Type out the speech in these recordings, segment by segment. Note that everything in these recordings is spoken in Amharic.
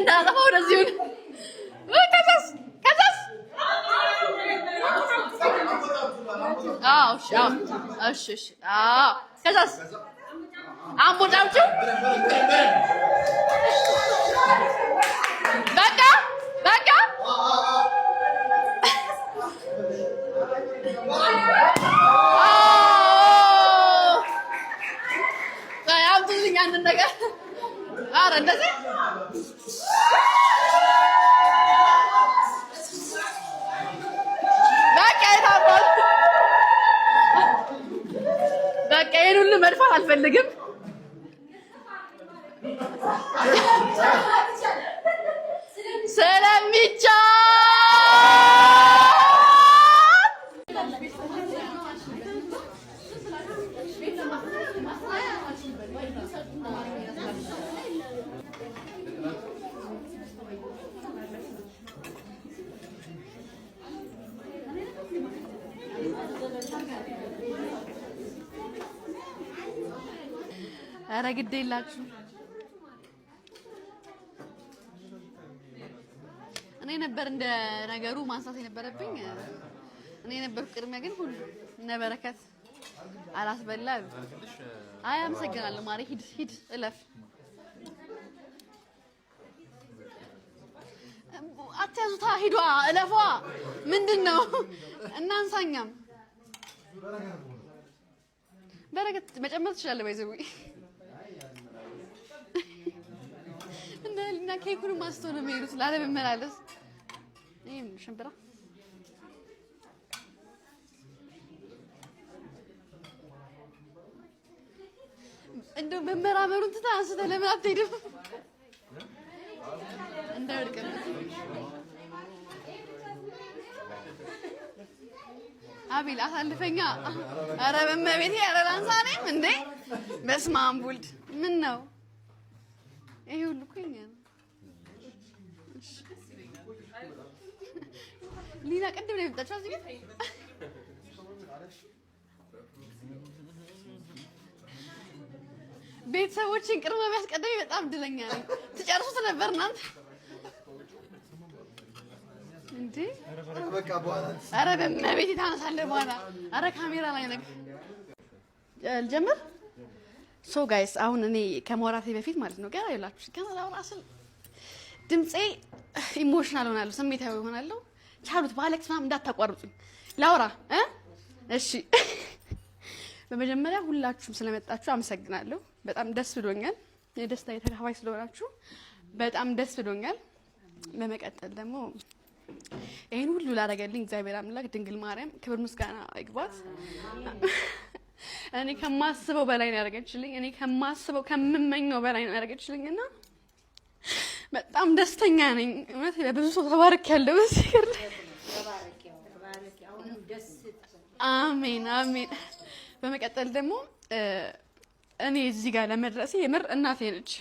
እንዳጠፋው ወደዚህ ከዛስ እሺ ከዛስ አምቦጫውጪው በቃ አምጡልኝ አንድ ነገር ኧረ እንደዚህ በቃ ይሄን ሁሉ መድፋት አልፈልግም። ስለሚቻል ኧረ ግድ የላችሁ እኔ ነበር እንደ ነገሩ ማንሳት የነበረብኝ እኔ ነበር ቅድሚያ ግን ሁሉ እነ በረከት አላስበላል። አይ አመሰግናለሁ ማሪ ሂድ እለፍ አትያዙታ ሂዷ እለፏ ምንድነው እናንሳኛም በረከት መጨመር ትችላለህ ባይዘው እና ኬኩን ማስተው ነው የሚሄዱት ላለመመላለስ ይሄን ሽምብራ እንደው መመራመሩን ትታ አንስተህ ለምን አትሄድም እንዳይወድቅም አቤል አሳልፈኛ ኧረ በመቤቴ ኧረ ላንሳ ነኝ እንዴ በስመ አብ ወልድ ምን ነው ይሄ ሁሉ እኮ የእኛ ነው ሊና ቅድም ነው የመጣችው እዚህ ቤት ቤተሰቦችን ቅድመ የሚያስቀድመኝ በጣም እድለኛ ነኝ ትጨርሱት ነበር እናንተ እንዴ ኧረ በመቤቴ ታነሳለህ በኋላ ኧረ ካሜራ ላይ ነህ ልጀምር ሶ ጋይስ አሁን እኔ ከመውራቴ በፊት ማለት ነው ገና ይላችሁ ገና ላውራስል ድምጼ ኢሞሽናል ሆናለሁ ስሜታዊ ሆናለሁ ቻሉት ባለክስ ምናምን እንዳታቋርጡኝ ላውራ እሺ በመጀመሪያ ሁላችሁም ስለመጣችሁ አመሰግናለሁ በጣም ደስ ብሎኛል የደስታዬ ተካፋይ ስለሆናችሁ በጣም ደስ ብሎኛል በመቀጠል ደግሞ ይሄን ሁሉ ላደረገልኝ እግዚአብሔር አምላክ ድንግል ማርያም ክብር ምስጋና ይግባት እኔ ከማስበው በላይ ነው ያደረገችልኝ እኔ ከማስበው ከምመኘው በላይ ነው ያደረገችልኝና በጣም ደስተኛ ነኝ እውነት በብዙ ሰው ተባርኬያለሁ በዚህ ግር አሜን በመቀጠል ደግሞ እኔ እዚህ ጋር ለመድረሴ የምር እናቴ ነች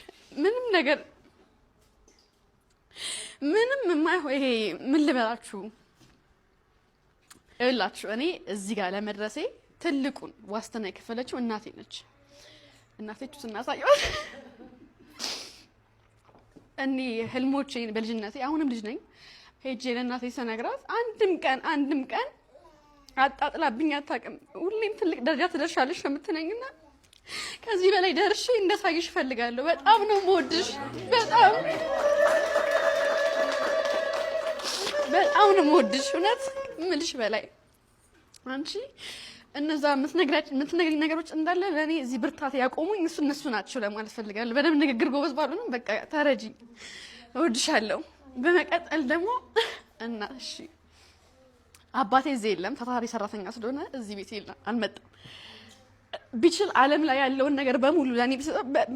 ምንም የማይሆን ይሄ ምን ልበላችሁ እላችሁ እኔ እዚህ ጋር ለመድረሴ ትልቁን ዋስትና የከፈለችው እናቴ ነች እናቴቱ እናሳየው እኔ ህልሞቼን በልጅነቴ አሁንም ልጅ ነኝ ሄጄ ለእናቴ ሰነግራት አንድም ቀን አጣጥላብኝ አታውቅም ሁሌም ትልቅ ደረጃ ትደርሻለሽ ነው የምትነኝና ከዚህ በላይ ደርሼ እንደሳይሽ ፈልጋለሁ በጣም ነው የምወድሽ በጣም ነው የምወድሽ እውነት ምልሽ በላይ አንቺ እነዛ የምትነግሪኝ ነገሮች እንዳለ ለኔ እዚህ ብርታት ያቆሙኝ እነሱ ናቸው ለማለት ፈልጋለሁ በደንብ ንግግር ጎበዝ ባልሆንም በቃ ተረጂኝ እወድሻለሁ በመቀጠል ደግሞ እና እሺ አባቴ እዚህ የለም ታታሪ ሰራተኛ ስለሆነ እዚህ ቤት አልመጣም ቢችል ዓለም ላይ ያለውን ነገር በሙሉ ለኔ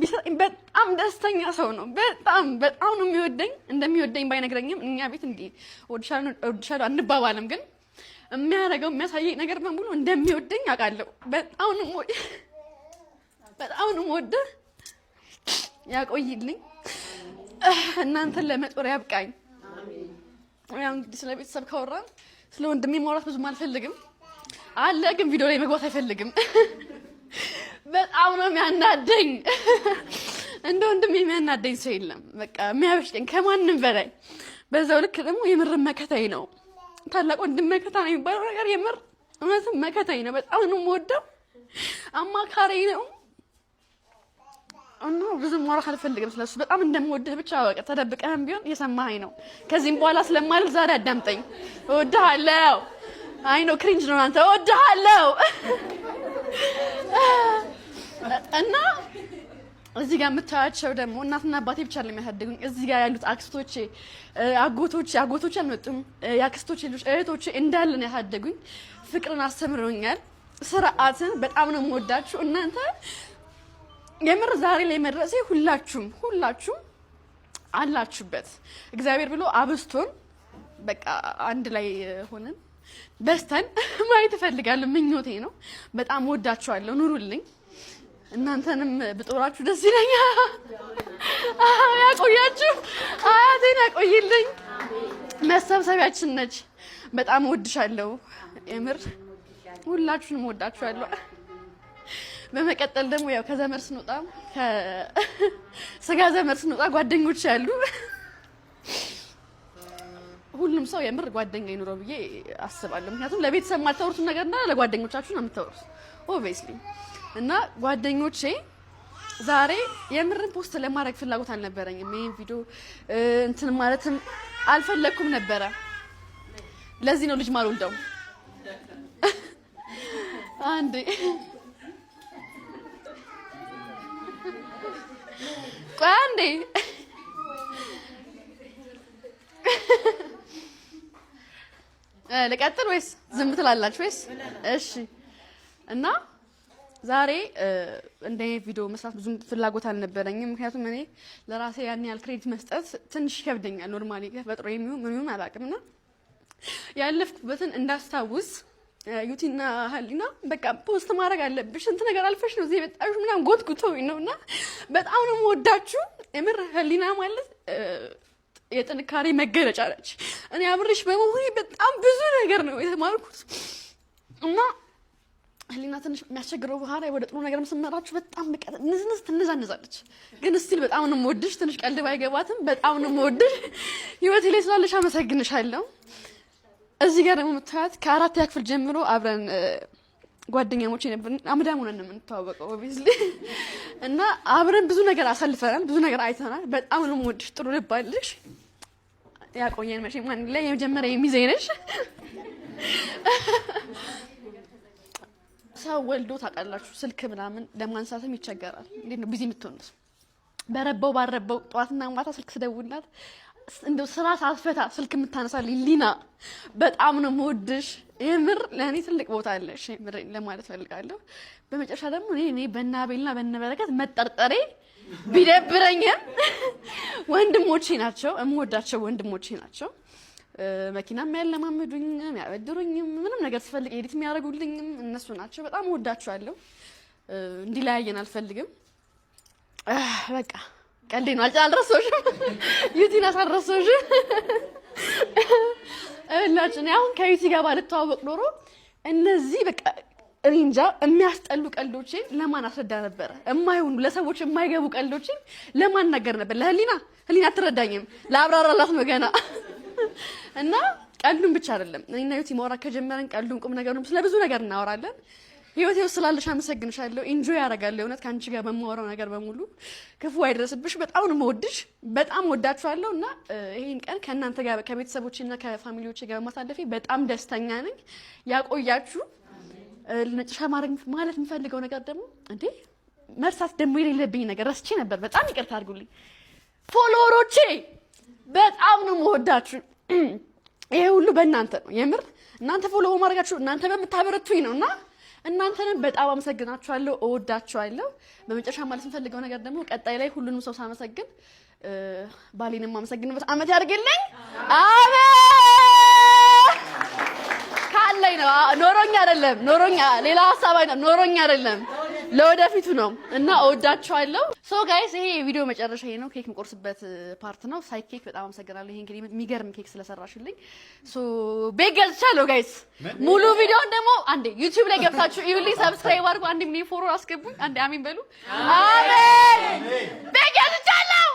ቢሰጠኝ በጣም ደስተኛ ሰው ነው በጣም ነው የሚወደኝ እንደሚወደኝ ባይነግረኝም እኛ ቤት እንዴ ወድሻለሁ አንባባልም ግን የሚያሳየኝ ነገር በሙሉ እንደሚወደኝ አውቃለሁ በጣም ነው የምወደው ያቆይልኝ እናንተን ለመጦር ያብቃኝ ያው እንግዲህ ስለ ቤተሰብ ካወራን ስለ ወንድሜ ማውራት ብዙም አልፈልግም አለ ግን ቪዲዮ ላይ መግባት አይፈልግም በጣም ነው የሚያናደኝ እንደ ወንድም የሚያናደኝ ሰው የለም። በቃ የሚያበሽቀኝ ከማንም በላይ በዛው ልክ ደግሞ የምር መከታዬ ነው። ታላቅ ወንድም መከታ ነው የሚባለው ነገር የምር እውነትም መከታዬ ነው። በጣም ነው የምወደው። አማካሪ ነው እና ብዙ ማውራት አልፈልግም ስለሱ። በጣም እንደምወድህ ብቻ በቃ ተደብቀህም ቢሆን እየሰማኸኝ ነው። ከዚህም በኋላ ስለማልል ዛሬ አዳምጠኝ። እወድሃለሁ። አይ ነው ክሪንጅ ነው አንተ። እወድሃለሁ እና እዚህ ጋር የምታያቸው ደግሞ እናትና አባቴ ብቻ ነው የሚያሳድጉኝ። እዚህ ጋር ያሉት አክስቶቼ፣ አጎቶቼ አልመጡም። የአክስቶቼ ልጆች እህቶቼ እንዳለ ነው ያሳደጉኝ። ፍቅርን አስተምረውኛል፣ ስርዓትን። በጣም ነው የምወዳችሁ እናንተ። የምር ዛሬ ላይ መድረሴ ሁላችሁም አላችሁበት። እግዚአብሔር ብሎ አብስቶን በቃ አንድ ላይ ሆነን በስተን ማየት እፈልጋለሁ። ምኞቴ ነው። በጣም ወዳችኋለሁ። ኑሩልኝ። እናንተንም ብጦራችሁ ደስ ይለኛል። ያቆያችሁ፣ አያቴን ያቆይልኝ። መሰብሰቢያችን ነች። በጣም ወድሻለሁ። የምር ሁላችሁንም ወዳችኋለሁ። በመቀጠል ደግሞ ያው ከዘመድ ስንወጣ ከስጋ ዘመድ ስንወጣ ጓደኞች ያሉ ሁሉም ሰው የምር ጓደኛ ይኑረው ብዬ አስባለሁ። ምክንያቱም ለቤተሰብ የማታወሩት ነገርና ለጓደኞቻችሁ ነው የምታወሩት ኦብቪየስሊ። እና ጓደኞቼ ዛሬ የምርን ፖስት ለማድረግ ፍላጎት አልነበረኝም። ይሄን ቪዲዮ እንትን ማለትም አልፈለኩም ነበረ። ለዚህ ነው ልጅ ማልወልደው። አንዴ ቆይ አንዴ ልቀጥል ወይስ ዝም ትላላችሁ ወይስ? እሺ። እና ዛሬ እንደ ቪዲዮ መስራት ብዙም ፍላጎት አልነበረኝም። ምክንያቱም እኔ ለራሴ ያን ያህል ክሬዲት መስጠት ትንሽ ይከብደኛል። ኖርማሊ ፈጥሮ ምንም አላውቅምና ያለፍኩበትን እንዳስታውስ ዩቲና ሀሊና በቃ ፖስት ማድረግ አለብሽ እንትን ነገር አልፈሽ ነው እዚህ የመጣሽ ምናምን ጎትጉተውኝ ነውና በጣም ነው የምወዳችሁ። የምር ሀሊና ማለት የጥንካሬ መገለጫ ነች። እኔ አብሬሽ በመሆኔ በጣም ብዙ ነገር ነው የተማርኩት እና ሀሊና ትንሽ የሚያስቸግረው ባህሪ ወደ ጥሩ ነገር መስመራችሁ በጣም በቃ ትነዛነዛለች። ግን እስቲል በጣም ነው የምወድሽ። ትንሽ ቀልድ ባይገባትም በጣም ነው የምወድሽ። ህይወቴ ላይ ስላለሽ አመሰግንሻለሁ። እዚህ ጋር ደግሞ የምታያት ከ4ኛ ክፍል ጀምሮ አብረን ጓደኛሞች ነበር። አመዳም ሆነን ነው የምንተዋወቀው ኦብቪየስሊ እና አብረን ብዙ ነገር አሳልፈናል፣ ብዙ ነገር አይተናል። በጣም ነው የምወድሽ። ጥሩ ልብ አለሽ። ያቆየን መቼም ማን ላይ የመጀመሪያ የሚዘኝ ነሽ። ሰው ወልዶ ታውቃላችሁ ስልክ ምናምን ለማንሳትም ይቸገራል። እንዴት ነው ቢዚ የምትሆኑት? በረባው ባረባው ጠዋትና ማታ ስልክ ስደውልላት እንደው ስራ ሳትፈታ ስልክ የምታነሳልኝ ሊና በጣም ነው የምወድሽ። የምር ለእኔ ትልቅ ቦታ አለሽ የምር ለማለት ፈልጋለሁ። በመጨረሻ ደግሞ እኔ በእናቤልና በነበረከት መጠርጠሬ ቢደብረኝም ወንድሞቼ ናቸው፣ የምወዳቸው ወንድሞቼ ናቸው። መኪናም ያለማመዱኝም ያበድሩኝም ምንም ነገር ስፈልግ ኤዲት የሚያደርጉልኝም እነሱ ናቸው። በጣም እወዳቸዋለሁ። እንዲለያየን አልፈልግም። በቃ ቀልዴ ነው። አልረሳሁሽም። ዩቲን አልረሳሁሽም። እላችሁ ነው አሁን ከዩቲ ጋር ባልተዋወቅ ኖሮ እነዚህ በቃ እንጃ የሚያስጠሉ ቀልዶችን ለማን አስረዳ ነበር? የማይሆኑ ለሰዎች የማይገቡ ቀልዶችን ለማን ነገር ነበር? ለህሊና አትረዳኝም። ለአብራራላት ነው ገና እና ቀልዱን ብቻ አይደለም እኔና ዩቲ ማውራት ከጀመረን ቀልዱን ቁም ነገሩን ስለብዙ ነገር እናወራለን። ህይወቴ ውስጥ ስላለሽ አመሰግንሻለሁ። ኢንጆይ ያደርጋለሁ እውነት ከአንቺ ጋር በማወራው ነገር በሙሉ። ክፉ አይደረስብሽ። በጣም ነው የምወድሽ። በጣም ወዳችኋለሁ እና ይሄን ቀን ከእናንተ ጋር ከቤተሰቦቼና ከፋሚሊዎቼ ጋር በማሳለፌ በጣም ደስተኛ ነኝ። ያቆያችሁ። ለነጭሻ ማለት የምፈልገው ነገር ደግሞ እንዴ መርሳት ደግሞ የሌለብኝ ነገር ረስቼ ነበር። በጣም ይቅርታ አድርጉልኝ። ፎሎወሮቼ በጣም ነው የምወዳችሁ። ይሄ ሁሉ በእናንተ ነው። የምር እናንተ ፎሎ ማድረጋችሁ እናንተ በምታበረቱኝ ነውና እናንተንም በጣም አመሰግናችኋለሁ። እወዳችኋለሁ። በመጨረሻ ማለት የምፈልገው ነገር ደግሞ ቀጣይ ላይ ሁሉንም ሰው ሳመሰግን ባሌንም አመሰግንበት አመት ያድርግልኝ። ካለኝ ነው ኖሮኛ አይደለም ሌላ ሀሳብ አይደለም ኖሮኛ አይደለም ለወደፊቱ ነው እና እወዳችኋለሁ። ሶ ጋይስ ይሄ የቪዲዮ መጨረሻ ነው። ኬክ የምቆርስበት ፓርት ነው። ሳይ ኬክ በጣም አመሰግናለሁ። ይሄ እንግዲህ የሚገርም ኬክ ስለሰራሽልኝ ሶ ቤት ገዝቻለሁ ጋይስ። ሙሉ ቪዲዮን ደግሞ አንዴ ዩቲዩብ ላይ ገብታችሁ እዩልኝ፣ ሰብስክራይብ አድርጉ፣ አንዴ ምን ፎሎ አስገቡኝ፣ አንዴ አሜን በሉ። አሜን። ቤት ገዝቻለሁ።